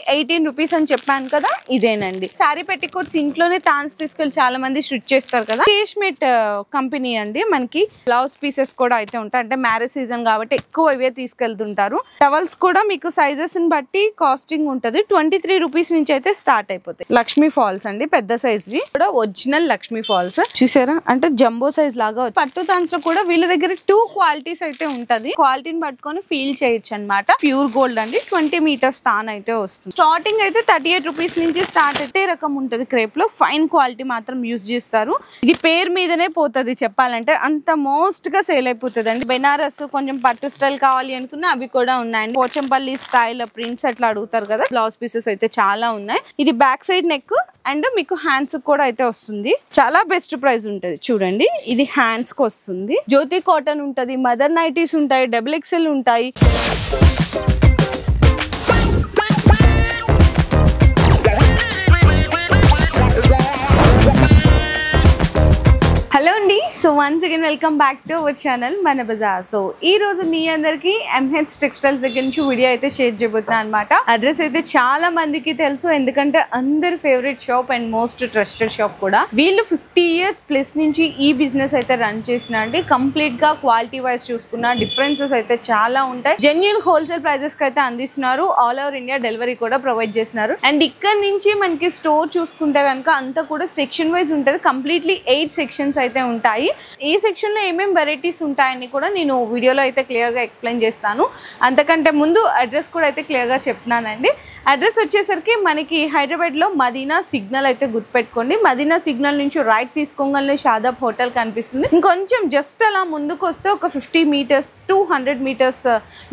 18 rupees అని చెప్పాను కదా, ఇదేనండి. సారీ పెట్టికోట్స్ ఇంట్లోనే తాన్స్ తీసుకెళ్ళి చాలా మంది స్టిచ్ చేస్తారు కదా. కేష్మేట్ కంపెనీ అండి. మనకి బ్లౌజ్ పీసెస్ కూడా అయితే ఉంటాయి. అంటే మ్యారేజ్ సీజన్ కాబట్టి ఎక్కువ ఇవే తీసుకెళ్తుంటారు. టవల్స్ కూడా మీకు సైజెస్ ని బట్టి కాస్టింగ్ ఉంటుంది. 23 రూపీస్ నుంచి అయితే స్టార్ట్ అయిపోతాయి. లక్ష్మీ ఫాల్స్ అండి, పెద్ద సైజ్వి కూడా ఒరిజినల్ లక్ష్మీ ఫాల్స్ చూసారా, అంటే జంబో సైజ్ లాగా. పట్టు తాన్స్ లో కూడా వీళ్ళ దగ్గర 2 క్వాలిటీస్ అయితే ఉంటది. క్వాలిటీని పట్టుకొని ఫీల్ చేయొచ్చు అనమాట. ప్యూర్ గోల్డ్ అండి, 20 మీటర్స్ తాన్ అయితే వస్తుంది. స్టార్టింగ్ అయితే 38 రూపీస్ నుంచి స్టార్ట్ అయితే రకం ఉంటుంది. క్రేప్ లో ఫైన్ క్వాలిటీ మాత్రం యూజ్ చేస్తారు. ఇది పేరు మీదనే పోతుంది చెప్పాలంటే, అంత మోస్ట్ గా సేల్ అయిపోతుంది అండి. బెనారస్ కొంచెం పట్టు స్టైల్ కావాలి అనుకున్నా అవి కూడా ఉన్నాయండి. పోచంపల్లి స్టైల్ ప్రింట్స్ అట్లా అడుగుతారు కదా, బ్లౌజ్ పీసెస్ అయితే చాలా ఉన్నాయి. ఇది బ్యాక్ సైడ్ నెక్ అండ్ మీకు హ్యాండ్స్ కూడా అయితే వస్తుంది. చాలా బెస్ట్ ప్రైస్ ఉంటుంది చూడండి. ఇది హ్యాండ్స్ కి వస్తుంది. జ్యోతి కాటన్ ఉంటది, మదర్ నైటీస్ ఉంటాయి, XXL ఉంటాయి. హలో అండి, so once again welcome back to our channel మన బజార్. సో ఈ రోజు మీ అందరికి MH టెక్స్టైల్స్ దగ్గర నుంచి వీడియో అయితే షేర్ చేయబోతున్నా అనమాట. అడ్రస్ అయితే చాలా మందికి తెలుసు, ఎందుకంటే అందరి favourite shop and most trusted shop కూడా. వీళ్ళు 50 years ప్లస్ నుంచి ఈ బిజినెస్ అయితే రన్ చేసిన అండి. కంప్లీట్ గా క్వాలిటీ వైజ్ చూసుకున్న డిఫరెన్సెస్ అయితే చాలా ఉంటాయి. జెన్యూన్ హోల్సేల్ ప్రైజెస్ కి అయితే అందిస్తున్నారు. ఆల్ ఓవర్ ఇండియా డెలివరీ కూడా ప్రొవైడ్ చేస్తున్నారు. అండ్ ఇక్కడ నుంచి మనకి స్టోర్ చూసుకుంటే కనుక అంతా కూడా సెక్షన్ వైజ్ ఉంటుంది. కంప్లీట్లీ 8 సెక్షన్స్ అయితే ఉంటాయి. ఈ సెక్షన్ లో ఏమేమి వెరైటీస్ ఉంటాయని కూడా నేను వీడియోలో అయితే క్లియర్ గా ఎక్స్ప్లెయిన్ చేస్తాను. అంతకంటే ముందు అడ్రస్ కూడా అయితే క్లియర్ గా చెప్తున్నానండి. అడ్రస్ వచ్చేసరికి మనకి హైదరాబాద్ లో మదీనా సిగ్నల్ అయితే గుర్తుపెట్టుకోండి. మదీనా సిగ్నల్ నుంచి రైట్ తీసుకోగానే షాదాబ్ హోటల్ కనిపిస్తుంది. ఇంకొంచెం జస్ట్ అలా ముందుకు వస్తే ఒక 50 మీటర్స్ to 100 మీటర్స్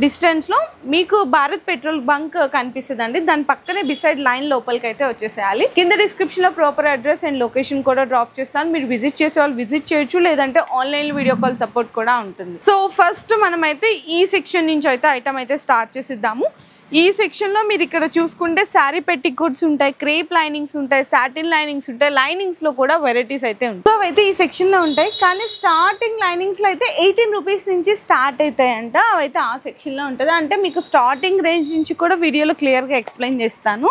డిస్టెన్స్ లో మీకు భారత్ పెట్రోల్ బంక్ కనిపిస్తుంది అండి. దాని పక్కనే బిసైడ్ లైన్ లోపలికి అయితే వచ్చేసేయాలి. కింద డిస్క్రిప్షన్ లో ప్రాపర్ అడ్రస్ అండ్ లొకేషన్ కూడా డ్రాప్ చేస్తాను. మీరు విజిట్ చేసే వాళ్ళు విజిట్ చేయొచ్చు, లేదంటే ఆన్లైన్ వీడియో కాల్ సపోర్ట్ కూడా ఉంటుంది. సో ఫస్ట్ మనమైతే ఈ సెక్షన్ నుంచి అయితే ఐటమ్ అయితే స్టార్ట్ చేసిద్దాము. ఈ సెక్షన్ లో మీరు ఇక్కడ చూసుకుంటే శారీ పెట్టికోట్స్ ఉంటాయి, క్రేప్ లైనింగ్స్ ఉంటాయి, సాటిన్ లైనింగ్స్ ఉంటాయి. లైనింగ్స్ లో కూడా వెరైటీస్ అయితే ఉంటాయి. సో అవైతే ఈ సెక్షన్ లో ఉంటాయి. కానీ స్టార్టింగ్ లైనింగ్స్ లో అయితే 18 రూపీస్ నుంచి స్టార్ట్ అవుతాయంట. అవైతే ఆ సెక్షన్ లో ఉంటుంది. అంటే మీకు స్టార్టింగ్ రేంజ్ నుంచి కూడా వీడియోలో క్లియర్ గా ఎక్స్ప్లెయిన్ చేస్తాను.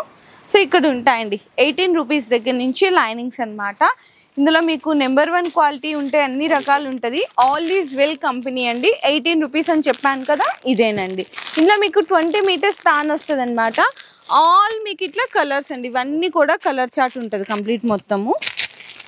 సో ఇక్కడ ఉంటాయండి 18 రూపీస్ దగ్గర నుంచి లైనింగ్స్ అనమాట. ఇందులో మీకు నెంబర్ 1 క్వాలిటీ ఉంటే అన్ని రకాలు ఉంటుంది. ఆల్ ఈజ్ వెల్ కంపెనీ అండి. 18 రూపీస్ అని చెప్పాను కదా, ఇదేనండి. ఇందులో మీకు 20 మీటర్స్ తాన్ వస్తుంది అనమాట. ఆల్ మీకు ఇట్లా కలర్స్ అండి. ఇవన్నీ కూడా కలర్ చార్ట్ ఉంటుంది కంప్లీట్ మొత్తము.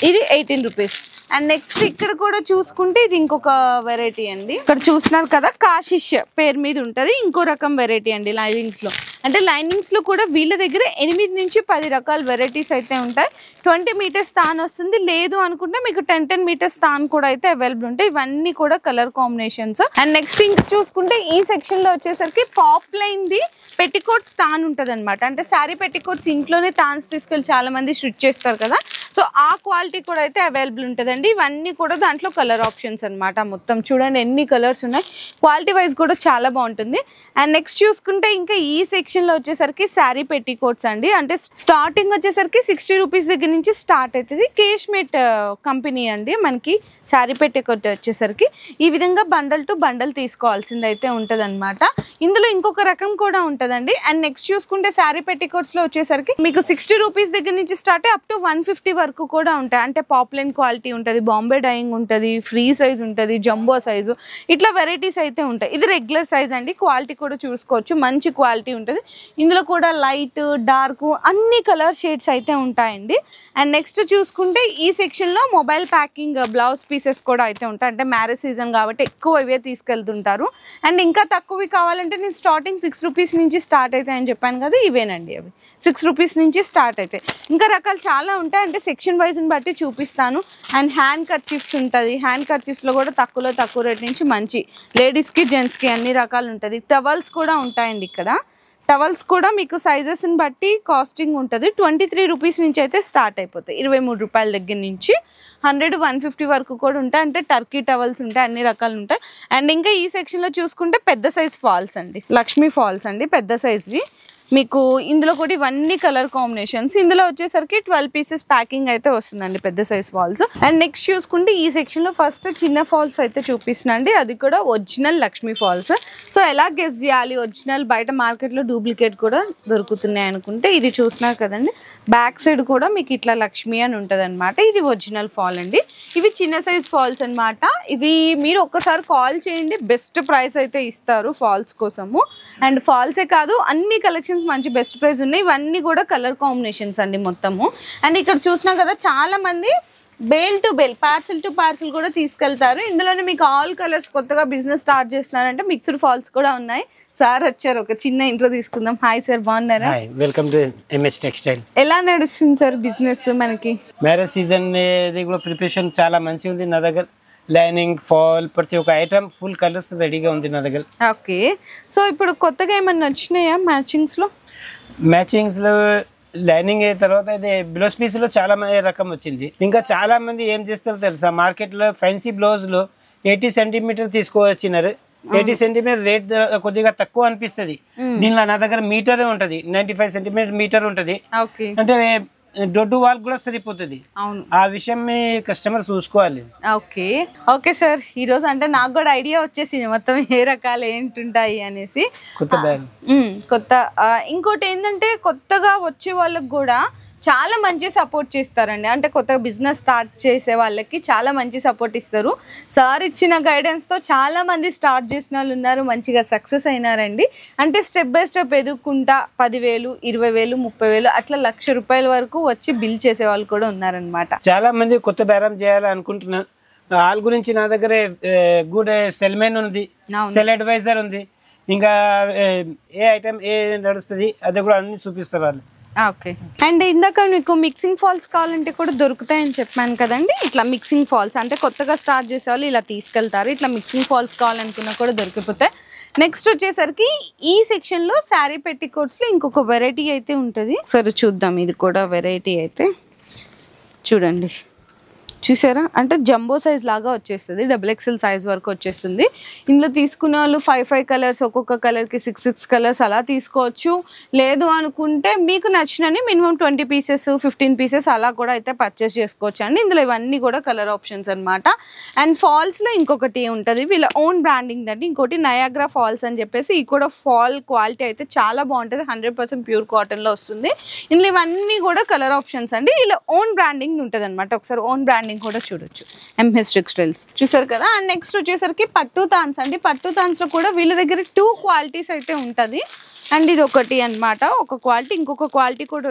ఇది 18 రూపీస్. అండ్ నెక్స్ట్ ఇక్కడ కూడా చూసుకుంటే ఇది ఇంకొక వెరైటీ అండి. ఇక్కడ చూస్తున్నారు కదా, కాశిష్ పేరు మీద ఉంటుంది. ఇంకో రకం వెరైటీ అండి లైనింగ్స్ లో. అంటే లైనింగ్స్ లో కూడా వీళ్ళ దగ్గర 8 నుంచి 10 రకాల వెరైటీస్ అయితే ఉంటాయి. 20 మీటర్స్ తాన్ వస్తుంది. లేదు అనుకుంటే మీకు 10 మీటర్స్ తాన్ కూడా అయితే అవైలబుల్ ఉంటాయి. ఇవన్నీ కూడా కలర్ కాంబినేషన్స్. అండ్ నెక్స్ట్ ఇంకా చూసుకుంటే ఈ సెక్షన్ లో వచ్చేసరికి పాప్ లైన్ ది పెట్టికోట్స్ తాన్ ఉంటుంది అనమాట. అంటే శారీ పెట్టికోట్స్ ఇంట్లోనే తాన్స్ తీసుకెళ్ళి చాలా మంది స్టిచ్ చేస్తారు కదా. సో ఆ క్వాలిటీ కూడా అయితే అవైలబుల్ ఉంటుందండి. ఇవన్నీ కూడా దాంట్లో కలర్ ఆప్షన్స్ అనమాట. మొత్తం చూడండి ఎన్ని కలర్స్ ఉన్నాయి. క్వాలిటీ వైజ్ కూడా చాలా బాగుంటుంది. అండ్ నెక్స్ట్ చూసుకుంటే ఇంకా ఈ సెక్షన్ లో వచ్చేసరికి శారీ పెట్టికోట్స్ అండి. అంటే స్టార్టింగ్ వచ్చేసరికి 60 రూపీస్ దగ్గర నుంచి స్టార్ట్ అవుతుంది. కేష్మేట్ కంపెనీ అండి. మనకి శారీ పెట్టికోట్ వచ్చేసరికి ఈ విధంగా బండల్ టు బండల్ తీసుకోవాల్సింది అయితే ఉంటుంది అనమాట. ఇందులో ఇంకొక రకం కూడా ఉంటుందండి. అండ్ నెక్స్ట్ చూసుకుంటే శారీ పెట్టికోట్స్ లో వచ్చేసరికి మీకు 60 రూపీస్ దగ్గర నుంచి స్టార్ట్ అప్ టు 150 వరకు కూడా ఉంటాయి. అంటే పాపులర్ క్వాలిటీ ఉంటుంది, బాంబే డైయింగ్ ఉంటుంది, ఫ్రీ సైజ్ ఉంటుంది, జంబో సైజు, ఇట్లా వెరైటీస్ అయితే ఉంటాయి. ఇది రెగ్యులర్ సైజ్ అండి. క్వాలిటీ కూడా చూసుకోవచ్చు, మంచి క్వాలిటీ ఉంటుంది. ఇందులో కూడా లైట్, డార్క్ అన్ని కలర్ షేడ్స్ అయితే ఉంటాయండి. అండ్ నెక్స్ట్ చూసుకుంటే ఈ సెక్షన్ లో మొబైల్ ప్యాకింగ్ బ్లౌజ్ పీసెస్ కూడా అయితే ఉంటాయి. అంటే మ్యారేజ్ సీజన్ కాబట్టి ఎక్కువ ఇవే తీసుకెళ్తుంటారు. అండ్ ఇంకా తక్కువవి కావాలంటే నేను స్టార్టింగ్ 6 రూపీస్ నుంచి స్టార్ట్ అవుతాయని చెప్పాను కదా, ఇవేనండి. అవి 6 రూపీస్ నుంచి స్టార్ట్ అవుతాయి. ఇంకా రకాలు చాలా ఉంటాయి. అంటే సెక్షన్ వైజ్ని బట్టి చూపిస్తాను. అండ్ హ్యాండ్ కర్చీఫ్స్ ఉంటుంది. హ్యాండ్ కర్చీఫ్స్లో కూడా తక్కువ రేట్ నుంచి మంచి లేడీస్కి జెంట్స్కి అన్ని రకాలు ఉంటుంది. టవల్స్ కూడా ఉంటాయండి. ఇక్కడ టవల్స్ కూడా మీకు సైజెస్ని బట్టి కాస్టింగ్ ఉంటుంది. 23 రూపీస్ నుంచి అయితే స్టార్ట్ అయిపోతాయి. 23 రూపాయల దగ్గర నుంచి 100, 150 వరకు కూడా ఉంటాయి. అంటే టర్కీ టవల్స్ ఉంటాయి, అన్ని రకాలు ఉంటాయి. అండ్ ఇంకా ఈ సెక్షన్లో చూసుకుంటే పెద్ద సైజ్ ఫాల్స్ అండి, లక్ష్మీ ఫాల్స్ అండి, పెద్ద సైజ్వి. మీకు ఇందులో కూడా ఇవన్నీ కలర్ కాంబినేషన్స్. ఇందులో వచ్చేసరికి 12 పీసెస్ ప్యాకింగ్ అయితే వస్తుందండి, పెద్ద సైజ్ ఫాల్స్. అండ్ నెక్స్ట్ చూసుకుంటే ఈ సెక్షన్ లో ఫస్ట్ చిన్న ఫాల్స్ అయితే చూపిస్తున్నాండి, అది కూడా ఒరిజినల్ లక్ష్మీ ఫాల్స్. సో ఎలా గెస్ చేయాలి ఒరిజినల్, బయట మార్కెట్ లో డూప్లికేట్ కూడా దొరుకుతున్నాయి అనుకుంటే ఇది చూసినారు కదండి, బ్యాక్ సైడ్ కూడా మీకు ఇట్లా లక్ష్మి అని ఉంటది అనమాట. ఇది ఒరిజినల్ ఫాల్ అండి. ఇవి చిన్న సైజ్ ఫాల్స్ అనమాట. ఇది మీరు ఒక్కసారి కాల్ చేయండి, బెస్ట్ ప్రైస్ అయితే ఇస్తారు ఫాల్స్ కోసము. అండ్ ఫాల్సే కాదు, అన్ని కలెక్షన్స్ మంచి బెస్ట్ ప్రైస్ ఉన్నాయి. ఇవన్నీ కూడా కలర్ కాంబినేషన్స్ అండి మొత్తము. అండ్ ఇక్కడ చూసినా కదా చాలా మంది bale to bale, parcel to parcel కూడా తీసుకెళ్తారు. ఇందులోనే మీకు ఆల్ కలర్స్ కొత్తగా బిజినెస్ స్టార్ట్ చేస్తున్నారంటే మిక్స్డ్ ఫాల్స్ కూడా ఉన్నాయి. సార్ వచ్చారు, ఒక చిన్న ఇంట్రో తీసుకుందాం. హాయ్ సార్, బాగున్నారా? Welcome to MS textile. ఎలా నడుస్తుంది సార్ బిజినెస్? మనకి మ్యారేజ్ సీజన్ కూడా ప్రిపరేషన్ చాలా మంచిగా ఉంది నా దగ్గర. లైనింగ్, ఫాల్, ప్రతి ఒక్క ఐటమ్ ఫుల్ కలర్స్ రెడీగా ఉంది నా దగ్గర. ఓకే, సో ఇప్పుడు కొత్తగా ఏమన్నా వచ్చినాయా మ్యాచింగ్స్ లో? మ్యాచింగ్స్ లో లైనింగ్ అయిన తర్వాత ఇది బ్లౌజ్ పీస్ లో చాలా రకం వచ్చింది. ఇంకా చాలా మంది ఏం చేస్తారో తెలుసా, మార్కెట్ లో ఫ్యాన్సీ బ్లౌజ్ లో 80 సెంటీమీటర్ తీసుకువచ్చినారు. 80 సెంటీమీటర్ రేట్ కొద్దిగా తక్కువ అనిపిస్తుంది. దీనిలో నా దగ్గర మీటర్ ఉంటది, 95 సెంటీమీటర్ మీటర్ ఉంటది. అంటే దొడ్డు వాళ్ళకి కూడా సరిపోతుంది. ఆ విషయం కస్టమర్ చూసుకోవాలి. ఓకే ఓకే సార్, ఈ రోజు అంటే నాకు కూడా ఐడియా వచ్చేసింది మొత్తం ఏ రకాలు ఏంటుంటాయి అనేసి. కొత్త ఇంకోటి ఏంటంటే కొత్తగా వచ్చే వాళ్ళకి కూడా చాలా మంచి సపోర్ట్ చేస్తారండి. అంటే కొత్తగా బిజినెస్ స్టార్ట్ చేసే వాళ్ళకి చాలా మంచి సపోర్ట్ ఇస్తారు. సార్ ఇచ్చిన గైడెన్స్తో చాలా మంది స్టార్ట్ చేసిన వాళ్ళు ఉన్నారు, మంచిగా సక్సెస్ అయినారండి. అంటే స్టెప్ బై స్టెప్ ఎదుక్కుంటా 10,000, 20,000, 30,000 అట్లా ₹1,00,000 వరకు వచ్చి బిల్ చేసే వాళ్ళు కూడా ఉన్నారనమాట. చాలా మంది కొత్త బేరం చేయాలనుకుంటున్నారు. వాళ్ళ గురించి నా దగ్గర గుడ్ సెల్మెన్ ఉంది, సెల్ అడ్వైజర్ ఉంది. ఇంకా ఏ ఐటమ్ ఏ నడుస్తుంది అది కూడా అన్ని చూపిస్తారు వాళ్ళు. ఓకే, అండ్ ఇందాక మీకు మిక్సింగ్ ఫాల్స్ కావాలంటే కూడా దొరుకుతాయని చెప్పాను కదండి. ఇట్లా మిక్సింగ్ ఫాల్స్ అంటే కొత్తగా స్టార్ట్ చేసే వాళ్ళు ఇలా తీసుకెళ్తారు. ఇట్లా మిక్సింగ్ ఫాల్స్ కావాలనుకున్నా కూడా దొరికిపోతాయి. నెక్స్ట్ వచ్చేసరికి ఈ సెక్షన్లో శారీ పెట్టికోట్స్లో ఇంకొక వెరైటీ అయితే ఉంటుంది. సరే చూద్దాం, ఇది కూడా వెరైటీ అయితే చూడండి. చూసారా, అంటే జంబో సైజ్ లాగా వచ్చేస్తుంది, XXL సైజ్ వరకు వచ్చేస్తుంది. ఇందులో తీసుకున్న వాళ్ళు 5 కలర్స్, ఒక్కొక్క కలర్కి 6 కలర్స్ అలా తీసుకోవచ్చు. లేదు అనుకుంటే మీకు నచ్చినని మినిమం 20 పీసెస్ 15 పీసెస్ అలా కూడా అయితే పర్చేస్ చేసుకోవచ్చు అండి. ఇందులో ఇవన్నీ కూడా కలర్ ఆప్షన్స్ అనమాట. అండ్ ఫాల్స్లో ఇంకొకటి ఉంటుంది, వీళ్ళ ఓన్ బ్రాండింగ్ అండి. ఇంకోటి నయాగ్రా ఫాల్స్ అని చెప్పేసి, ఈ కూడా ఫాల్ క్వాలిటీ అయితే చాలా బాగుంటుంది, 100% ప్యూర్ కాటన్లో వస్తుంది. ఇందులో ఇవన్నీ కూడా కలర్ ఆప్షన్స్ అండి. ఇలా ఓన్ బ్రాండింగ్ ఉంటుంది అనమాట. ఒకసారి ఓన్ బ్రాండింగ్ కూడా చూడొచ్చు, ఎంఎస్ టెక్స్టైల్స్ చూసారు కదా. అండ్ నెక్స్ట్ వచ్చేసరికి పట్టు తాన్స్ అండి. పట్టు తాన్స్ లో కూడా వీళ్ళ దగ్గర 2 క్వాలిటీస్ అయితే ఉంటుంది. అండ్ ఇది ఒకటి అనమాట, ఒక క్వాలిటీ, ఇంకొక క్వాలిటీ కూడా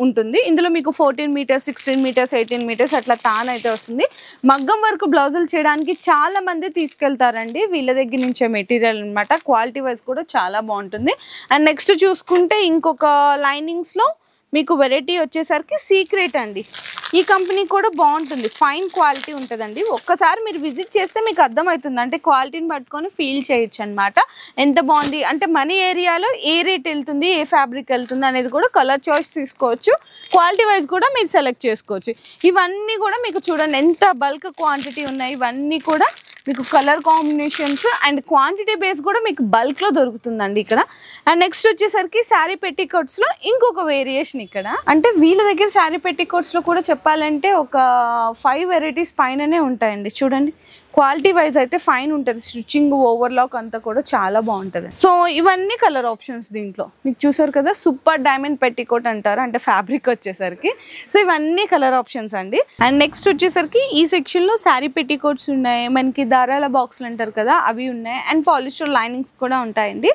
ఉంటుంది. ఇందులో మీకు 14 మీటర్స్, 16 మీటర్స్, 18 మీటర్స్ అట్లా తాన్ అయితే వస్తుంది. మగ్గం వరకు బ్లౌజులు చేయడానికి చాలా మంది తీసుకెళ్తారండి వీళ్ళ దగ్గర నుంచే మెటీరియల్ అనమాట. క్వాలిటీ వైజ్ కూడా చాలా బాగుంటుంది. అండ్ నెక్స్ట్ చూసుకుంటే ఇంకొక లైనింగ్స్లో మీకు వెరైటీ వచ్చేసరికి సీక్రెట్ అండి. ఈ కంపెనీ కూడా బాగుంటుంది, ఫైన్ క్వాలిటీ ఉంటుందండి. ఒక్కసారి మీరు విజిట్ చేస్తే మీకు అర్థమవుతుంది, అంటే క్వాలిటీని పట్టుకొని ఫీల్ చేయొచ్చు అనమాట. ఎంత బాగుంది అంటే మన ఏరియాలో ఏ రేట్ వెళ్తుంది, ఏ ఫ్యాబ్రిక్ వెళ్తుంది అనేది కూడా కలర్ చాయిస్ తీసుకోవచ్చు. క్వాలిటీ వైజ్ కూడా మీరు సెలెక్ట్ చేసుకోవచ్చు. ఇవన్నీ కూడా మీకు చూడండి ఎంత బల్క్ క్వాంటిటీ ఉన్నాయి. ఇవన్నీ కూడా మీకు colour combinations and quantity base కూడా మీకు బల్క్లో దొరుకుతుందండి ఇక్కడ. అండ్ నెక్స్ట్ వచ్చేసరికి శారీ పెట్టికోట్స్లో ఇంకొక వేరియేషన్ ఇక్కడ. అంటే వీళ్ళ దగ్గర శారీ పెట్టికోట్స్లో కూడా చెప్పాలంటే ఒక 5 వెరైటీస్ పైననే ఉంటాయండి. చూడండి, క్వాలిటీ వైజ్ అయితే ఫైన్ ఉంటుంది. స్టిచ్చింగ్, ఓవర్లాక్ అంతా కూడా చాలా బాగుంటుంది. సో ఇవన్నీ కలర్ ఆప్షన్స్ దీంట్లో మీకు చూసారు కదా. సూపర్ డైమండ్ పెట్టికోట్ అంటారు, అంటే ఫ్యాబ్రిక్ వచ్చేసరికి. సో ఇవన్నీ కలర్ ఆప్షన్స్ అండి. అండ్ నెక్స్ట్ వచ్చేసరికి ఈ సెక్షన్లో శారీ పెట్టికోట్స్ ఉన్నాయి, మనకి దారాల బాక్స్లు అంటారు కదా అవి ఉన్నాయి. అండ్ పాలిస్టర్ లైనింగ్స్ కూడా ఉంటాయండి.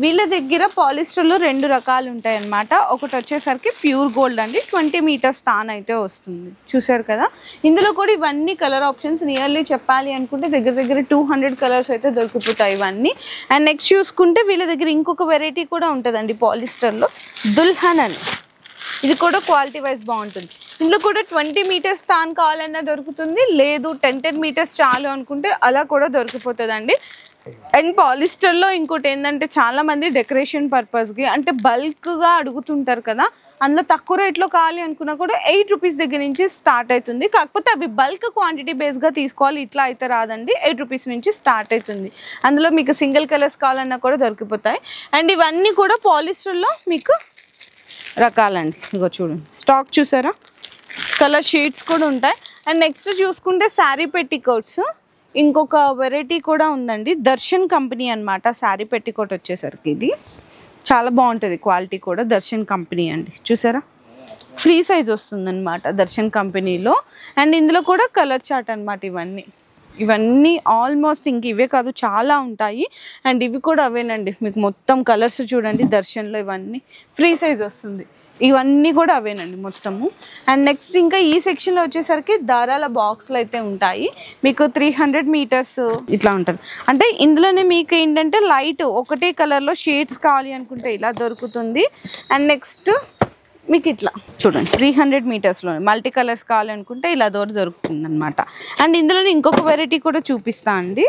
వీళ్ళ దగ్గర పాలిస్టర్లో 2 రకాలు ఉంటాయి అన్నమాట. ఒకటి వచ్చేసరికి ప్యూర్ గోల్డ్ అండి, 20 మీటర్స్ తాన్ అయితే వస్తుంది. చూసారు కదా, ఇందులో కూడా ఇవన్నీ కలర్ ఆప్షన్స్. నియర్లీ చెప్పాలి అనుకుంటే దగ్గర 200 కలర్స్ అయితే దొరికిపోతాయి ఇవన్నీ. అండ్ నెక్స్ట్ చూసుకుంటే వీళ్ళ దగ్గర ఇంకొక వెరైటీ కూడా ఉంటుందండి పాలిస్టర్లో, దుల్హన్ అని. ఇది కూడా క్వాలిటీ వైజ్ బాగుంటుంది. ఇందులో కూడా 20 మీటర్స్ తాన్ కావాలన్నా దొరుకుతుంది, లేదు 10 మీటర్స్ చాలు అనుకుంటే అలా కూడా దొరికిపోతుందండి. అండ్ పాలిస్టర్లో ఇంకోటి ఏంటంటే చాలా మంది డెకరేషన్ పర్పస్కి అంటే బల్క్గా అడుగుతుంటారు కదా, అందులో తక్కువ రేట్లో కావాలి అనుకున్నా కూడా 8 రూపీస్ దగ్గర నుంచి స్టార్ట్ అవుతుంది. కాకపోతే అవి బల్క్ క్వాంటిటీ బేస్గా తీసుకోవాలి, ఇట్లా అయితే రాదండి. 8 రూపీస్ నుంచి స్టార్ట్ అవుతుంది. అందులో మీకు సింగిల్ కలర్స్ కావాలన్నా కూడా దొరికిపోతాయి. అండ్ ఇవన్నీ కూడా పాలిస్టర్లో మీకు రకాలండి. ఇగో చూడండి, స్టాక్ చూసారా, కలర్ షేడ్స్ కూడా ఉంటాయి. అండ్ నెక్స్ట్ చూసుకుంటే శారీ పెట్టికోట్స్, ఇంకొక వెరైటీ కూడా ఉందండి. దర్శన్ కంపెనీ అనమాట శారీ పెట్టికోట్ వచ్చేసరికి. ఇది చాలా బాగుంటుంది, క్వాలిటీ కూడా దర్శన్ కంపెనీ అండి. చూసారా, ఫ్రీ సైజ్ వస్తుంది అనమాట దర్శన్ కంపెనీలో. అండ్ ఇందులో కూడా కలర్ చార్ట్ అనమాట. ఇవన్నీ ఆల్మోస్ట్ ఇంక ఇవే కాదు, చాలా ఉంటాయి. అండ్ ఇవి కూడా అవేనండి. మీకు మొత్తం కలర్స్ చూడండి, దర్శన్లో ఇవన్నీ ఫ్రీ సైజ్ వస్తుంది. ఇవన్నీ కూడా అవేనండి మొత్తము. అండ్ నెక్స్ట్ ఇంకా ఈ సెక్షన్లో వచ్చేసరికి దారాల బాక్స్లు అయితే ఉంటాయి. మీకు 300 మీటర్స్ ఇట్లా ఉంటుంది. అంటే ఇందులోనే మీకు ఏంటంటే లైట్ ఒకటే కలర్లో షేడ్స్ కావాలి అనుకుంటే ఇలా దొరుకుతుంది. అండ్ నెక్స్ట్ మీకు ఇట్లా చూడండి 300 మీటర్స్లో మల్టీ కలర్స్ కావాలనుకుంటే ఇలా దొరుకుతుంది అనమాట. అండ్ ఇందులోనే ఇంకొక వెరైటీ కూడా చూపిస్తా అండి.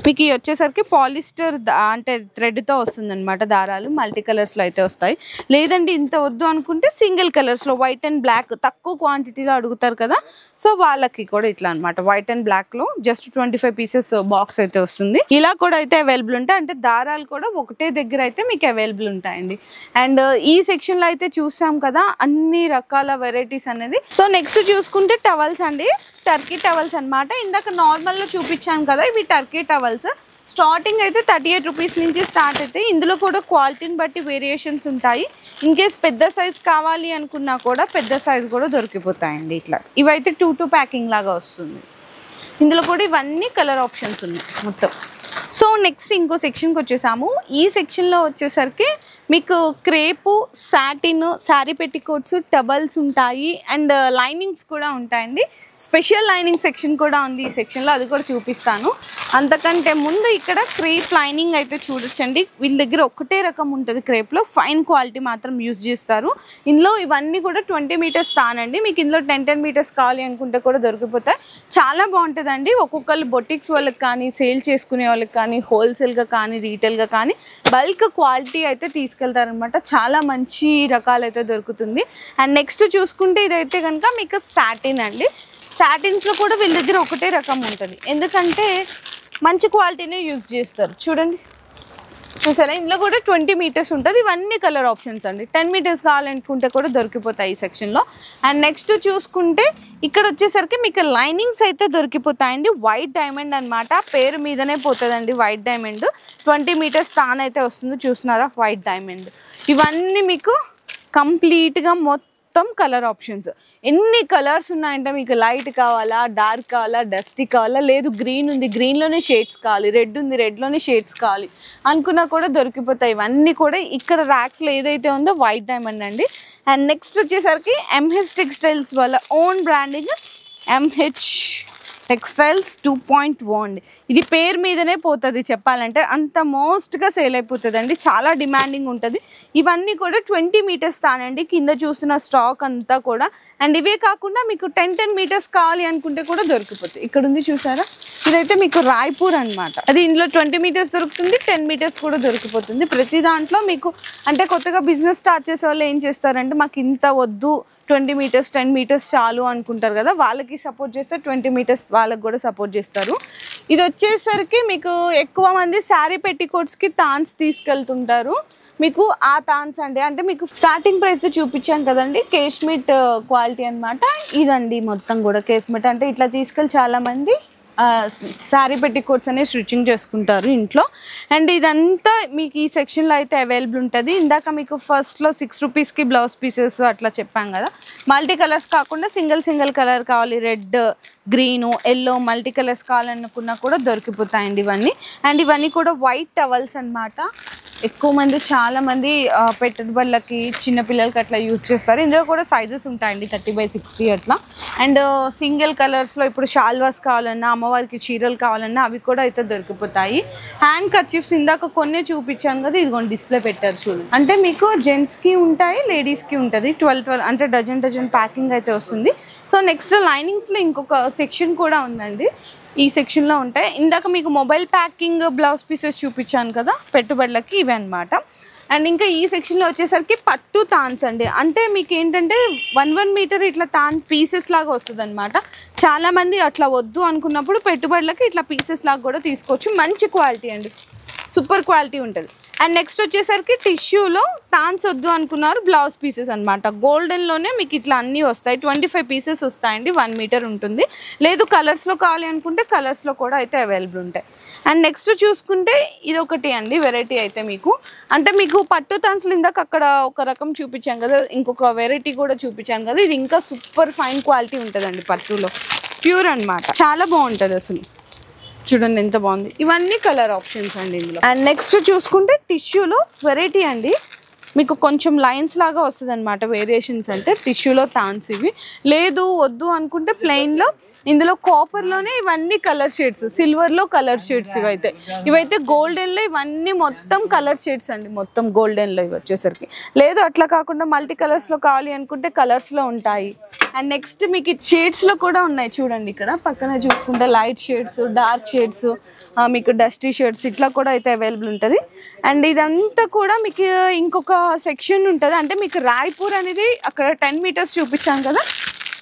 మీకు ఇవి వచ్చేసరికి పాలిస్టర్ అంటే థ్రెడ్తో వస్తుంది అనమాట. దారాలు మల్టీ కలర్స్లో అయితే వస్తాయి. లేదండి ఇంత వద్దు అనుకుంటే సింగిల్ కలర్స్లో వైట్ అండ్ బ్లాక్ తక్కువ క్వాంటిటీలో అడుగుతారు కదా, సో వాళ్ళకి కూడా ఇట్లా అనమాట. వైట్ అండ్ బ్లాక్లో జస్ట్ 25 పీసెస్ బాక్స్ అయితే వస్తుంది. ఇలా కూడా అయితే అవైలబుల్ ఉంటాయి. అంటే దారాలు కూడా ఒకటే దగ్గర అయితే మీకు అవైలబుల్ ఉంటాయండి. అండ్ ఈ సెక్షన్లో అయితే చూసాం కదా అన్ని రకాల వెరైటీస్ అనేది. సో నెక్స్ట్ చూసుకుంటే టవల్స్ అండి, టర్కీ టవల్స్ అనమాట. ఇందాక నార్మల్లో చూపించాను కదా, ఇవి టర్కీ టవల్స్. స్టార్టింగ్ అయితే 38 రూపీస్ నుంచి స్టార్ట్ అయితే. ఇందులో కూడా క్వాలిటీని బట్టి వేరియేషన్స్ ఉంటాయి. ఇన్ కేస్ పెద్ద సైజ్ కావాలి అనుకున్నా కూడా పెద్ద సైజ్ కూడా దొరికిపోతాయండి. ఇట్లా ఇవైతే 2 ప్యాకింగ్ లాగా వస్తుంది. ఇందులో కూడా ఇవన్నీ కలర్ ఆప్షన్స్ ఉన్నాయి మొత్తం. సో నెక్స్ట్ ఇంకో సెక్షన్కి వచ్చేసాము. ఈ సెక్షన్లో వచ్చేసరికి మీకు క్రేపు, సాటిన్, శారీ పెట్టికోట్స్, టబల్స్ ఉంటాయి. అండ్ లైనింగ్స్ కూడా ఉంటాయండి. స్పెషల్ లైనింగ్ సెక్షన్ కూడా ఉంది ఈ సెక్షన్లో, అది కూడా చూపిస్తాను. అంతకంటే ముందు ఇక్కడ క్రేప్ లైనింగ్ అయితే చూడొచ్చండి. వీళ్ళ దగ్గర ఒకటే రకం ఉంటుంది క్రేప్లో, ఫైన్ క్వాలిటీ మాత్రం యూజ్ చేస్తారు. ఇందులో ఇవన్నీ కూడా 20 మీటర్స్ తానండి. మీకు ఇందులో 10 మీటర్స్ కావాలి అనుకుంటే కూడా దొరికిపోతాయి. చాలా బాగుంటుందండి. ఒక్కొక్కరు బొటిక్స్ వాళ్ళకి కానీ, సేల్ చేసుకునే వాళ్ళకి కానీ, హోల్సేల్గా కానీ, రీటైల్గా కానీ బల్క్ క్వాలిటీ అయితే తీసుకెళ్తారనమాట. చాలా మంచి రకాలైతే దొరుకుతుంది. అండ్ నెక్స్ట్ చూసుకుంటే ఇదైతే కనుక మీకు సాటిన్ అండి. సాటిన్స్లో కూడా వీళ్ళ దగ్గర ఒకటే రకం ఉంటుంది, ఎందుకంటే మంచి క్వాలిటీనే యూజ్ చేస్తారు. చూడండి, చూసారా, ఇందులో కూడా 20 మీటర్స్ ఉంటుంది. ఇవన్నీ కలర్ ఆప్షన్స్ అండి. 10 మీటర్స్ కావాలనుకుంటే కూడా దొరికిపోతాయి ఈ సెక్షన్లో. అండ్ నెక్స్ట్ చూసుకుంటే ఇక్కడ వచ్చేసరికి మీకు లైనింగ్స్ అయితే దొరికిపోతాయండి. వైట్ డైమండ్ అనమాట, పేరు మీదనే పోతుందండి వైట్ డైమండ్. 20 మీటర్స్ తాన్ అయితే వస్తుంది, చూస్తున్నారా, వైట్ డైమండ్. ఇవన్నీ మీకు కంప్లీట్గా మొత్తం కలర్ ఆప్షన్స్. ఎన్ని కలర్స్ ఉన్నాయంటే మీకు లైట్ కావాలా, డార్క్ కావాలా, డస్టీ కావాలా, లేదు గ్రీన్ ఉంది గ్రీన్లోనే షేడ్స్ కావాలి, రెడ్ ఉంది రెడ్లోనే షేడ్స్ కావాలి అనుకున్నా కూడా దొరికిపోతాయి. ఇవన్నీ కూడా ఇక్కడ ర్యాక్స్లో ఏదైతే ఉందో వైట్ డైమండ్ అండి. అండ్ నెక్స్ట్ వచ్చేసరికి ఎంహెచ్ టెక్స్టైల్స్ వాళ్ళ ఓన్ బ్రాండింగ్ ఎంహెచ్ టెక్స్టైల్స్ 2.1 అండి. ఇది పేరు మీదనే పోతుంది చెప్పాలంటే, అంత మోస్ట్గా సేల్ అయిపోతుంది అండి. చాలా డిమాండింగ్ ఉంటుంది. ఇవన్నీ కూడా 20 మీటర్స్ తానండి. కింద చూసిన స్టాక్ అంతా కూడా. అండ్ ఇవే కాకుండా మీకు 10 మీటర్స్ కావాలి అనుకుంటే కూడా దొరికిపోతుంది. ఇక్కడ ఉంది చూసారా, ఇదైతే మీకు రాయ్పూర్ అనమాట. అది ఇందులో 20 మీటర్స్ దొరుకుతుంది, 10 మీటర్స్ కూడా దొరికిపోతుంది. ప్రతి దాంట్లో మీకు అంటే కొత్తగా బిజినెస్ స్టార్ట్ చేసే వాళ్ళు ఏం చేస్తారంటే మాకు ఇంత వద్దు, 20 మీటర్స్ 10 మీటర్స్ చాలు అనుకుంటారు కదా, వాళ్ళకి సపోర్ట్ చేస్తే 20 మీటర్స్ వాళ్ళకి కూడా సపోర్ట్ చేస్తారు. ఇది వచ్చేసరికి మీకు ఎక్కువ మంది శారీ పెట్టికోట్స్కి తాన్స్ తీసుకెళ్తుంటారు. మీకు ఆ తాన్స్ అండి, అంటే మీకు స్టార్టింగ్ ప్రైస్ చూపించాను కదండి, కేష్మిట్ క్వాలిటీ అనమాట. ఇదండి మొత్తం కూడా కేష్మిట్. అంటే ఇట్లా తీసుకెళ్ళి చాలామంది శారీ పెట్టికోట్స్ అనేవి స్టిచ్చింగ్ చేసుకుంటారు ఇంట్లో. అండ్ ఇదంతా మీకు ఈ సెక్షన్లో అయితే అవైలబుల్ ఉంటుంది. ఇందాక మీకు ఫస్ట్లో 6 రూపీస్కి బ్లౌజ్ పీసెస్ అట్లా చెప్పాం కదా, మల్టీ కలర్స్ కాకుండా సింగిల్ కలర్ కావాలి, red, green, yellow multi colours కావాలనుకున్నా కూడా దొరికిపోతాయండి ఇవన్నీ. అండ్ ఇవన్నీ కూడా వైట్ టవల్స్ అనమాట. ఎక్కువ మంది చాలా మంది పెట్టుబడులకి చిన్నపిల్లలకి అట్లా యూజ్ చేస్తారు. ఇందులో కూడా సైజెస్ ఉంటాయండి 30x60 అట్లా. అండ్ సింగిల్ కలర్స్లో ఇప్పుడు షాల్వాస్ కావాలన్నా, అమ్మవారికి చీరలు కావాలన్నా అవి కూడా అయితే దొరికిపోతాయి. హ్యాండ్ కర్చీఫ్స్ ఇందాక కొన్ని చూపించాను కదా, ఇదిగోండి డిస్ప్లే పెట్టారు చూడండి. అంటే మీకు జెంట్స్కి ఉంటాయి, లేడీస్కి ఉంటుంది. 12 అంటే డజన్ ప్యాకింగ్ అయితే వస్తుంది. సో నెక్స్ట్ లైనింగ్స్లో ఇంకొక సెక్షన్ కూడా ఉందండి. ఈ సెక్షన్లో ఉంటాయి. ఇందాక మీకు మొబైల్ ప్యాకింగ్ బ్లౌజ్ పీసెస్ చూపించాను కదా పెట్టుబడులకి, ఇవి అనమాట. అండ్ ఇంకా ఈ సెక్షన్లో వచ్చేసరికి పట్టు తాన్స్ అండి. అంటే మీకు ఏంటంటే 1 మీటర్ ఇట్లా తాన్ పీసెస్ లాగా వస్తుంది అనమాట. చాలామంది అట్లా వద్దు అనుకున్నప్పుడు పెట్టుబడులకి ఇట్లా పీసెస్ లాగా కూడా తీసుకోవచ్చు. మంచి క్వాలిటీ అండి, సూపర్ క్వాలిటీ ఉంటుంది. అండ్ నెక్స్ట్ వచ్చేసరికి టిష్యూలో తాన్స్ వద్దు అనుకున్నారు బ్లౌజ్ పీసెస్ అనమాట. గోల్డెన్లోనే మీకు ఇట్లా అన్నీ వస్తాయి. 25 పీసెస్ వస్తాయండి, 1 మీటర్ ఉంటుంది. లేదు కలర్స్లో కావాలి అనుకుంటే కలర్స్లో కూడా అయితే అవైలబుల్ ఉంటాయి. అండ్ నెక్స్ట్ చూసుకుంటే ఇది ఒకటి అండి వెరైటీ అయితే మీకు, అంటే మీకు పట్టు తాన్స్లో ఇందాక అక్కడ ఒక రకం చూపించాను కదా, ఇంకొక వెరైటీ కూడా చూపించాను కదా, ఇది ఇంకా సూపర్ ఫైన్ క్వాలిటీ ఉంటుందండి. పట్టులో ప్యూర్ అనమాట, చాలా బాగుంటుంది అసలు. చూడండి ఎంత బాగుంది. ఇవన్నీ కలర్ ఆప్షన్స్ అండి ఇందులో. అండ్ నెక్స్ట్ చూసుకుంటే టిష్యూలో వెరైటీ అండి, మీకు కొంచెం లైన్స్ లాగా వస్తుంది అనమాట. వేరియేషన్స్ అంటే టిష్యూలో తాన్స్ ఇవి. లేదు వద్దు అనుకుంటే ప్లెయిన్లో ఇందులో కాపర్లోనే ఇవన్నీ కలర్ షేడ్స్, సిల్వర్లో కలర్ షేడ్స్. ఇవైతే గోల్డెన్లో ఇవన్నీ మొత్తం కలర్ షేడ్స్ అండి, మొత్తం గోల్డెన్లో ఇవి వచ్చేసరికి. లేదు అట్లా కాకుండా మల్టీ కలర్స్లో కావాలి అనుకుంటే కలర్స్లో ఉంటాయి. అండ్ నెక్స్ట్ మీకు షేడ్స్లో కూడా ఉన్నాయి చూడండి. ఇక్కడ పక్కన చూసుకుంటే లైట్ షేడ్స్, డార్క్ షేడ్స్, మీకు డస్టీ షేడ్స్ ఇట్లా కూడా అయితే అవైలబుల్ ఉంటుంది. అండ్ ఇదంతా కూడా మీకు ఇంకొక సెక్షన్ ఉంటుంది. అంటే మీకు రాయ్పూర్ అనేది అక్కడ 10 మీటర్స్ చూపించాను కదా,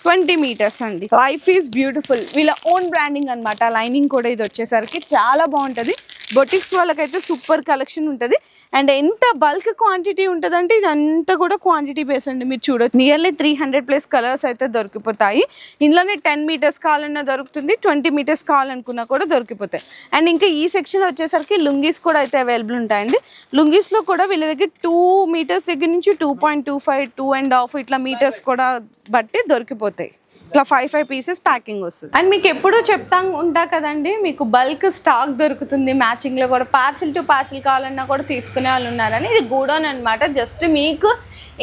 20 మీటర్స్ అండి. లైఫ్ ఈజ్ బ్యూటిఫుల్, వీళ్ళ ఓన్ బ్రాండింగ్ అనమాట. లైనింగ్ కూడా ఇది వచ్చేసరికి చాలా బాగుంటుంది. బొటిక్స్ వాళ్ళకైతే సూపర్ కలెక్షన్ ఉంటుంది. అండ్ ఎంత బల్క్ క్వాంటిటీ ఉంటుంది అంటే ఇదంతా కూడా క్వాంటిటీ బేస్ అండి. మీరు చూడొచ్చు నియర్లీ 300+ కలర్స్ అయితే దొరికిపోతాయి. ఇందులోనే 10 మీటర్స్ కావాలన్నా దొరుకుతుంది, 20 మీటర్స్ కావాలనుకున్నా కూడా దొరికిపోతాయి. అండ్ ఇంకా ఈ సెక్షన్లో వచ్చేసరికి లుంగీస్ కూడా అయితే అవైలబుల్ ఉంటాయండి. లుంగీస్లో కూడా వీళ్ళ దగ్గర 2 మీటర్స్ దగ్గర నుంచి 2.25, 2.5 ఇట్లా మీటర్స్ కూడా బట్టి దొరికిపోతాయి. ఇట్లా 5 పీసెస్ ప్యాకింగ్ వస్తుంది. అండ్ మీకు ఎప్పుడూ చెప్తా ఉంటా కదండి, మీకు బల్క్ స్టాక్ దొరుకుతుంది మ్యాచింగ్లో కూడా. పార్సిల్ టు పార్సిల్ కావాలన్నా కూడా తీసుకునే వాళ్ళు ఉన్నారని. ఇది గూడౌన్ అనమాట. జస్ట్ మీకు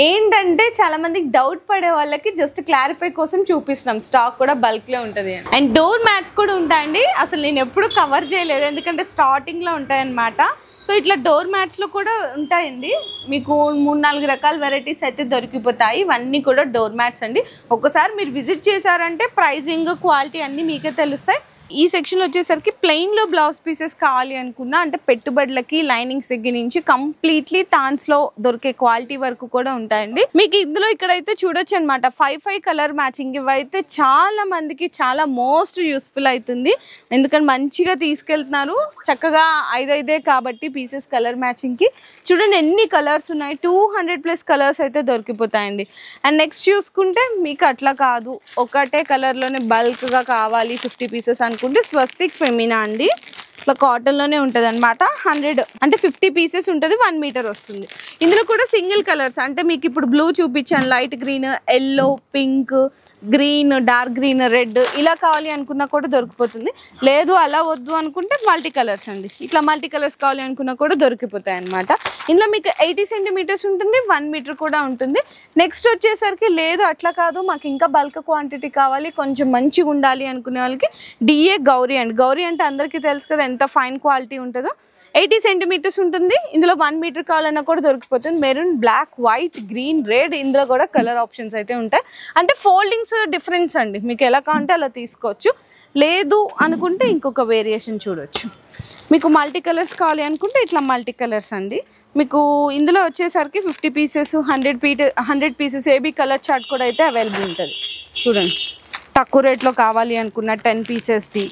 ఏంటంటే చాలా మందికి డౌట్ పడే వాళ్ళకి జస్ట్ క్లారిఫై కోసం చూపిస్తున్నాం. స్టాక్ కూడా బల్క్లో ఉంటుంది. అండ్ డోర్ మ్యాట్స్ కూడా ఉంటాయండి. అసలు నేను ఎప్పుడు కవర్ చేయలేదు ఎందుకంటే స్టార్టింగ్లో ఉంటాయన్నమాట. సో ఇట్లా డోర్ మ్యాట్స్లో కూడా ఉంటాయండి. మీకు 3-4 రకాల వెరైటీస్ అయితే దొరికిపోతాయి. ఇవన్నీ కూడా డోర్ మ్యాట్స్ అండి. ఒకసారి మీరు విజిట్ చేశారంటే ప్రైజింగ్, క్వాలిటీ అన్నీ మీకే తెలుస్తాయి. ఈ సెక్షన్లో వచ్చేసరికి ప్లెయిన్లో బ్లౌజ్ పీసెస్ కావాలి అనుకున్నా, అంటే పెట్టుబడులకి లైనింగ్స్ దగ్గర నుంచి కంప్లీట్లీ తాన్స్లో దొరికే క్వాలిటీ వరకు కూడా ఉంటాయండి. మీకు ఇందులో ఇక్కడైతే చూడొచ్చు అనమాట 5 కలర్ మ్యాచింగ్. ఇవైతే చాలా మందికి చాలా మోస్ట్ యూస్ఫుల్ అవుతుంది. ఎందుకంటే మంచిగా తీసుకెళ్తున్నారు చక్కగా 5 కాబట్టి పీసెస్ కలర్ మ్యాచింగ్కి. చూడండి ఎన్ని కలర్స్ ఉన్నాయి, 200+ కలర్స్ అయితే దొరికిపోతాయండి. అండ్ నెక్స్ట్ చూసుకుంటే మీకు అట్లా కాదు, ఒకటే కలర్లోనే బల్క్గా కావాలి 50 పీసెస్ అనుకుంటే స్వస్తిక్ ఫెమినా అండి. ఇట్లా కాటన్లోనే ఉంటుంది అనమాట. 100 అంటే 50 పీసెస్ ఉంటుంది, 1 మీటర్ వస్తుంది. ఇందులో కూడా సింగిల్ కలర్స్, అంటే మీకు ఇప్పుడు బ్లూ చూపించాను, light green, yellow, pink, green, dark green, red ఇలా కావాలి అనుకున్నా కూడా దొరికిపోతుంది. లేదు అలా వద్దు అనుకుంటే మల్టీ కలర్స్ అండి. ఇట్లా మల్టీ కలర్స్ కావాలి అనుకున్నా కూడా దొరికిపోతాయి అనమాట. ఇందులో మీకు 80 సెంటీమీటర్స్ ఉంటుంది, 1 మీటర్ కూడా ఉంటుంది. నెక్స్ట్ వచ్చేసరికి లేదు అట్లా కాదు మాకు ఇంకా బల్క్ క్వాంటిటీ కావాలి, కొంచెం మంచిగా ఉండాలి అనుకునే వాళ్ళకి డిఏ గౌరీ అండి. గౌరీ అంటే అందరికీ తెలుసు కదా ఎంత ఫైన్ క్వాలిటీ ఉంటుందో. 80 సెంటీమీటర్స్ ఉంటుంది. ఇందులో 1 మీటర్ కావాలన్నా కూడా దొరికిపోతుంది. Maroon, black, white, green, red ఇందులో కూడా కలర్ ఆప్షన్స్ అయితే ఉంటాయి. అంటే ఫోల్డింగ్స్ డిఫరెన్స్ అండి, మీకు ఎలా కావాలంటే అలా తీసుకోవచ్చు. లేదు అనుకుంటే ఇంకొక వేరియేషన్ చూడొచ్చు. మీకు మల్టీ కలర్స్ కావాలి అనుకుంటే ఇట్లా మల్టీ కలర్స్ అండి. మీకు ఇందులో వచ్చేసరికి 50 pieces, 100 pieces AB colour chart కూడా అయితే అవైలబుల్ ఉంటుంది. చూడండి తక్కువ రేట్లో కావాలి అనుకున్న 10 పీసెస్ది.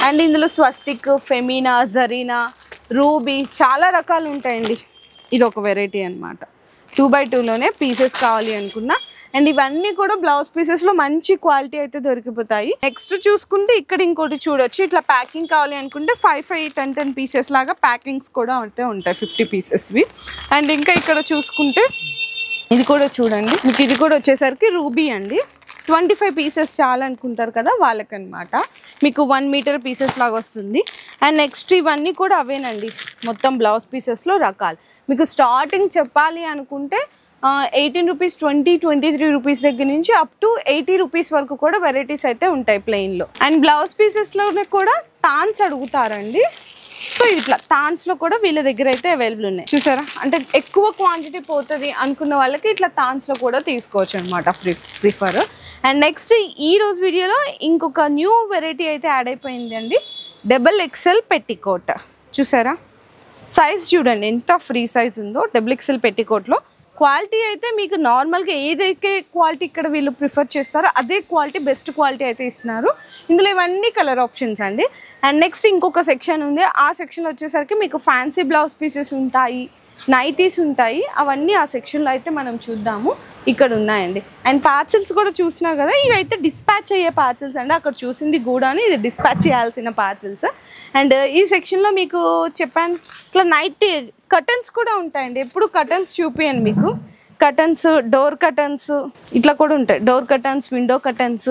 అండ్ ఇందులో స్వస్తిక్, ఫెమినా, జరీనా, రూబీ చాలా రకాలు ఉంటాయండి. ఇది ఒక వెరైటీ అనమాట. 2x2లోనే పీసెస్ కావాలి అనుకున్నా. అండ్ ఇవన్నీ కూడా బ్లౌజ్ పీసెస్లో మంచి క్వాలిటీ అయితే దొరికిపోతాయి. నెక్స్ట్ చూసుకుంటే ఇక్కడ ఇంకోటి చూడొచ్చు, ఇట్లా ప్యాకింగ్ కావాలి అనుకుంటే 5, 10 పీసెస్ లాగా ప్యాకింగ్స్ కూడా అయితే ఉంటాయి 50 పీసెస్వి. అండ్ ఇంకా ఇక్కడ చూసుకుంటే ఇది కూడా చూడండి, మీకు ఇది కూడా వచ్చేసరికి రూబీ అండి. 25 పీసెస్ చాలా అనుకుంటారు కదా వాళ్ళకనమాట. మీకు 1 మీటర్ పీసెస్ లాగా వస్తుంది. అండ్ నెక్స్ట్ ఇవన్నీ కూడా అవేనండి, మొత్తం బ్లౌజ్ పీసెస్లో రకాలు. మీకు స్టార్టింగ్ చెప్పాలి అనుకుంటే 18 రూపీస్, 20, 23 రూపీస్ దగ్గర నుంచి అప్ టు 80 రూపీస్ వరకు కూడా వెరైటీస్ అయితే ఉంటాయి ప్లెయిన్లో. అండ్ బ్లౌజ్ పీసెస్లోనే కూడా తాన్స్ అడుగుతారండి. సో సో ఇట్లా థాన్స్ లో కూడా వీళ్ళ దగ్గర అయితే అవైలబుల్ ఉన్నాయి చూసారా. అంటే ఎక్కువ క్వాంటిటీ పోతుంది అనుకున్న వాళ్ళకి ఇట్లా థాన్స్ లో కూడా తీసుకోవచ్చు అనమాట ప్రిఫర్. అండ్ నెక్స్ట్ ఈ రోజు వీడియోలో ఇంకొక న్యూ వెరైటీ అయితే యాడ్ అయిపోయింది అండి, XXL పెట్టికోట్. చూసారా సైజ్ చూడండి ఎంత ఫ్రీ సైజ్ ఉందో. XXL పెట్టికోట్లో క్వాలిటీ అయితే మీకు నార్మల్గా ఏదైతే క్వాలిటీ ఇక్కడ వీళ్ళు ప్రిఫర్ చేస్తారో అదే క్వాలిటీ, బెస్ట్ క్వాలిటీ అయితే ఇస్తున్నారు. ఇందులో ఇవన్నీ కలర్ ఆప్షన్స్ అండి. అండ్ నెక్స్ట్ ఇంకొక సెక్షన్ ఉంది, ఆ సెక్షన్ వచ్చేసరికి మీకు ఫ్యాన్సీ బ్లౌజ్ పీసెస్ ఉంటాయి, నైటీస్ ఉంటాయి. అవన్నీ ఆ సెక్షన్లో అయితే మనం చూద్దాము. ఇక్కడ ఉన్నాయండి. అండ్ పార్సల్స్ కూడా చూసినారు కదా, ఇవైతే డిస్పాచ్ అయ్యే పార్సల్స్ అండి. అక్కడ చూసింది గూడాని, ఇది డిస్పాచ్ చేయాల్సిన పార్సల్స్. అండ్ ఈ సెక్షన్లో మీకు చెప్పాను ఇట్లా నైట్ కర్టన్స్ కూడా ఉంటాయండి. ఎప్పుడు కర్టన్స్ చూపియండి మీకు. కర్టన్స్, డోర్ కర్టన్స్ ఇట్లా కూడా ఉంటాయి. డోర్ కర్టన్స్, విండో కర్టన్స్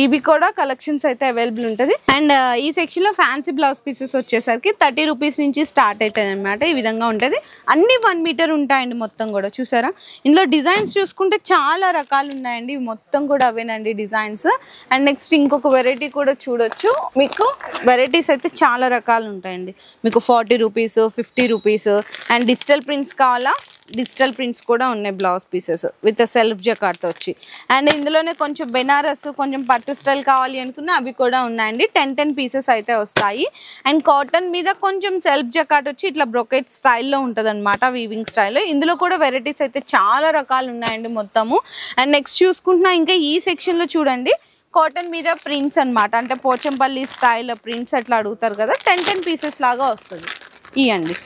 ఇవి కూడా కలెక్షన్స్ అయితే అవైలబుల్ ఉంటుంది. అండ్ ఈ సెక్షన్లో ఫ్యాన్సీ బ్లౌజ్ పీసెస్ వచ్చేసరికి 30 రూపీస్ నుంచి స్టార్ట్ అవుతుంది అనమాట. ఈ విధంగా ఉంటుంది. అన్ని 1 మీటర్ ఉంటాయండి మొత్తం కూడా. చూసారా ఇందులో డిజైన్స్ చూసుకుంటే చాలా రకాలు ఉన్నాయండి. మొత్తం కూడా అవేనండి డిజైన్స్. అండ్ నెక్స్ట్ ఇంకొక వెరైటీ కూడా చూడొచ్చు. మీకు వెరైటీస్ అయితే చాలా రకాలు ఉంటాయండి. మీకు 40 rupees, 50 rupees. And digital prints కావాలా, డిజిటల్ ప్రింట్స్ కూడా ఉన్నాయి బ్లౌజ్ పీసెస్ విత్ సెల్ఫ్ జకార్డ్తో వచ్చి. అండ్ ఇందులోనే కొంచెం బెనారస్, కొంచెం పట్టు స్టైల్ కావాలి అనుకున్న అవి కూడా ఉన్నాయండి. 10 పీసెస్ అయితే వస్తాయి. అండ్ కాటన్ మీద కొంచెం సెల్ఫ్ జకార్డ్ వచ్చి ఇట్లా బ్రొకెట్ స్టైల్లో ఉంటుంది అనమాట, వీవింగ్ స్టైల్లో. ఇందులో కూడా వెరైటీస్ అయితే చాలా రకాలు ఉన్నాయండి మొత్తము. అండ్ నెక్స్ట్ చూసుకుంటున్నా ఇంకా ఈ సెక్షన్లో చూడండి కాటన్ మీద ప్రింట్స్ అనమాట. అంటే పోచంపల్లి స్టైల్ ప్రింట్స్ అట్లా అడుగుతారు కదా, 10 పీసెస్ లాగా వస్తుంది. ఇవ్వండి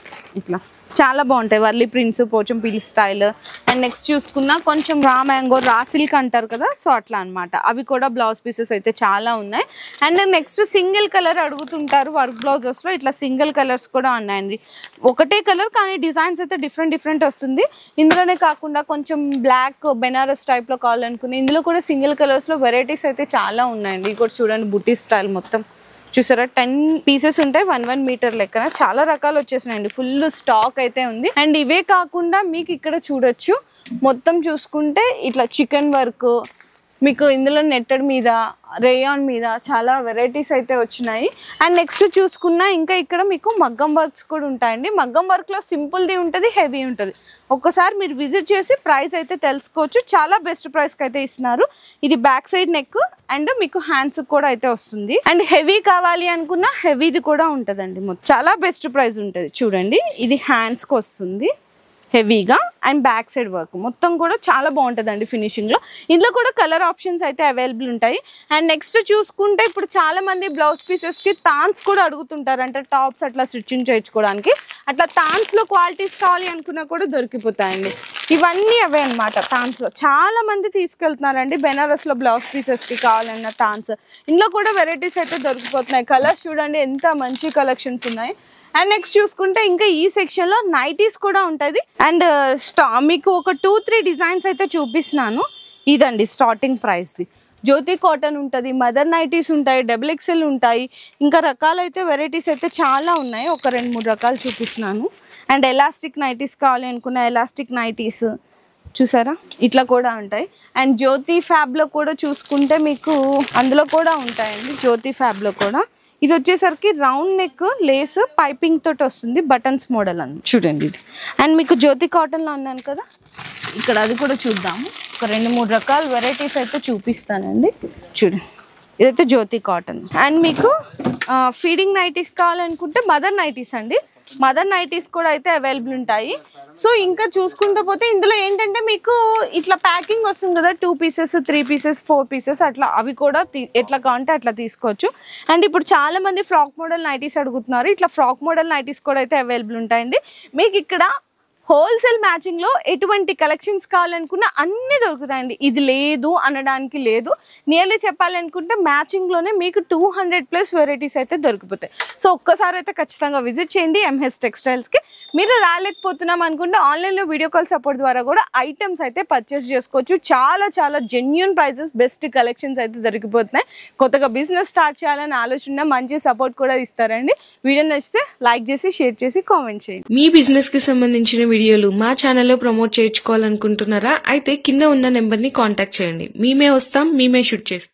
ఇట్లా చాలా బాగుంటాయి. Warli prints, Pochampally style. And next చూసుకున్నా కొంచెం రా మ్యాంగో, రా సిల్క్ అంటారు కదా, సో అట్లా అనమాట. అవి కూడా బ్లౌజ్ పీసెస్ అయితే చాలా ఉన్నాయి. అండ్ నెక్స్ట్ సింగిల్ కలర్ అడుగుతుంటారు వర్క్ బ్లౌజెస్లో, ఇట్లా సింగిల్ కలర్స్ కూడా ఉన్నాయండి. ఒకటే కలర్ కానీ డిజైన్స్ అయితే డిఫరెంట్ వస్తుంది. ఇందులోనే కాకుండా కొంచెం బ్లాక్ బెనారస్ టైప్లో కావాలనుకుని ఇందులో కూడా సింగిల్ కలర్స్లో వెరైటీస్ అయితే చాలా ఉన్నాయండి. ఇది కూడా చూడండి బుటీ స్టైల్ మొత్తం. చూసారా 10 పీసెస్ ఉంటాయి, 1 మీటర్ లెక్కన. చాలా రకాలు వచ్చేసినాయండి, ఫుల్ స్టాక్ అయితే ఉంది. అండ్ ఇవే కాకుండా మీకు ఇక్కడ చూడొచ్చు మొత్తం చూసుకుంటే ఇట్లా చికెన్ వర్క్, మీకు ఇందులో నెట్టెడ్ మీద, రేయాన్ మీద చాలా వెరైటీస్ అయితే వచ్చినాయి. అండ్ నెక్స్ట్ చూసుకున్నా ఇంకా ఇక్కడ మీకు మగ్గం వర్క్స్ కూడా ఉంటాయండి. మగ్గం వర్క్లో సింపుల్ది ఉంటుంది, హెవీ ఉంటుంది. ఒక్కసారి మీరు విజిట్ చేసి ప్రైస్ అయితే తెలుసుకోవచ్చు. చాలా బెస్ట్ ప్రైస్కి అయితే ఇస్తున్నారు. ఇది బ్యాక్ సైడ్ నెక్ అండ్ మీకు హ్యాండ్స్ కూడా అయితే వస్తుంది. అండ్ హెవీ కావాలి అనుకున్న హెవీది కూడా ఉంటుందండి. చాలా బెస్ట్ ప్రైస్ ఉంటుంది. చూడండి ఇది హ్యాండ్స్కి వస్తుంది హెవీగా. అండ్ బ్యాక్ సైడ్ వర్క్ మొత్తం కూడా చాలా బాగుంటుందండి ఫినిషింగ్లో. ఇందులో కూడా కలర్ ఆప్షన్స్ అయితే అవైలబుల్ ఉంటాయి. అండ్ నెక్స్ట్ చూసుకుంటే ఇప్పుడు చాలా మంది బ్లౌజ్ పీసెస్కి థాన్స్ కూడా అడుగుతుంటారు, అంటే టాప్స్ అట్లా స్టిచ్చింగ్ చేయించుకోవడానికి. అట్లా థాన్స్లో క్వాలిటీస్ కావాలి అనుకున్నా కూడా దొరికిపోతాయండి. ఇవన్నీ అవే అనమాట. థాన్స్లో చాలా మంది తీసుకెళ్తున్నారండి. బెనారస్లో బ్లౌజ్ పీసెస్కి కావాలన్న థాన్స్ ఇందులో కూడా వెరైటీస్ అయితే దొరికిపోతున్నాయి. కలర్స్ చూడండి ఎంత మంచి కలెక్షన్స్ ఉన్నాయి. అండ్ నెక్స్ట్ చూసుకుంటే ఇంకా ఈ సెక్షన్లో నైటీస్ కూడా ఉంటుంది. అండ్ మీకు ఒక 2-3 డిజైన్స్ అయితే చూపిస్తున్నాను. ఇదండి స్టార్టింగ్ ప్రైస్ది. జ్యోతి కాటన్ ఉంటుంది, మదర్ నైటీస్ ఉంటాయి, XXL ఉంటాయి. ఇంకా రకాలైతే వెరైటీస్ అయితే చాలా ఉన్నాయి. ఒక 2-3 రకాలు చూపిస్తున్నాను. అండ్ ఎలాస్టిక్ నైటీస్ కావాలి అనుకున్న ఎలాస్టిక్ నైటీస్ చూసారా ఇట్లా కూడా ఉంటాయి. అండ్ జ్యోతి ఫ్యాబ్లో కూడా చూసుకుంటే మీకు అందులో కూడా ఉంటాయండి. జ్యోతి ఫ్యాబ్లో కూడా ఇది వచ్చేసరికి రౌండ్ నెక్ లేస్ పైపింగ్ తోటి వస్తుంది, బటన్స్ మోడల్ అని చూడండి ఇది. అండ్ మీకు జ్యోతి కాటన్లో అన్నాను కదా, ఇక్కడ అది కూడా చూద్దాము. ఒక 2-3 రకాల వెరైటీస్ అయితే చూపిస్తానండి. చూడండి ఇదైతే జ్యోతి కాటన్. అండ్ మీకు ఫీడింగ్ నైటీస్ కావాలనుకుంటే మదర్ నైటీస్ అండి. మదర్ నైటీస్ కూడా అయితే అవైలబుల్ ఉంటాయి. సో ఇంకా చూసుకుంటూ పోతే ఇందులో ఏంటంటే మీకు ఇట్లా ప్యాకింగ్ వస్తుంది కదా, 2 పీసెస్, 3 పీసెస్, 4 పీసెస్ అట్లా. అవి కూడా ఎట్లా కావాలంటే అట్లా తీసుకోవచ్చు. అండ్ ఇప్పుడు చాలా మంది ఫ్రాక్ మోడల్ నైటీస్ అడుగుతున్నారు. ఇట్లా ఫ్రాక్ మోడల్ నైటీస్ కూడా అయితే అవైలబుల్ ఉంటాయండి. మీకు ఇక్కడ హోల్సేల్ మ్యాచింగ్లో ఎటువంటి కలెక్షన్స్ కావాలనుకున్నా అన్నీ దొరుకుతాయండి. ఇది లేదు అనడానికి లేదు. నియర్లీ చెప్పాలనుకుంటే మ్యాచింగ్లోనే మీకు 200+ వెరైటీస్ అయితే దొరికిపోతాయి. సో ఒక్కసారి అయితే ఖచ్చితంగా విజిట్ చేయండి ఎంహెచ్ టెక్స్టైల్స్కి. మీరు రాలేకపోతున్నాం అనుకుంటే ఆన్లైన్లో వీడియో కాల్ సపోర్ట్ ద్వారా కూడా ఐటమ్స్ అయితే పర్చేస్ చేసుకోవచ్చు. చాలా చాలా జెన్యూన్ ప్రైజెస్, బెస్ట్ కలెక్షన్స్ అయితే దొరికిపోతున్నాయి. కొత్తగా బిజినెస్ స్టార్ట్ చేయాలని ఆలోచన మంచి సపోర్ట్ కూడా ఇస్తారండి. వీడియో నచ్చితే లైక్ చేసి, షేర్ చేసి, కామెంట్ చేయండి. మీ బిజినెస్ కి సంబంధించిన వీడియోలు మా ఛానల్లో ప్రమోట్ చేయించుకోవాలనుకుంటున్నారా? అయితే కింద ఉన్న నెంబర్ ని కాంటాక్ట్ చేయండి. మేమే వస్తాం, మేమే షూట్ చేస్తాం.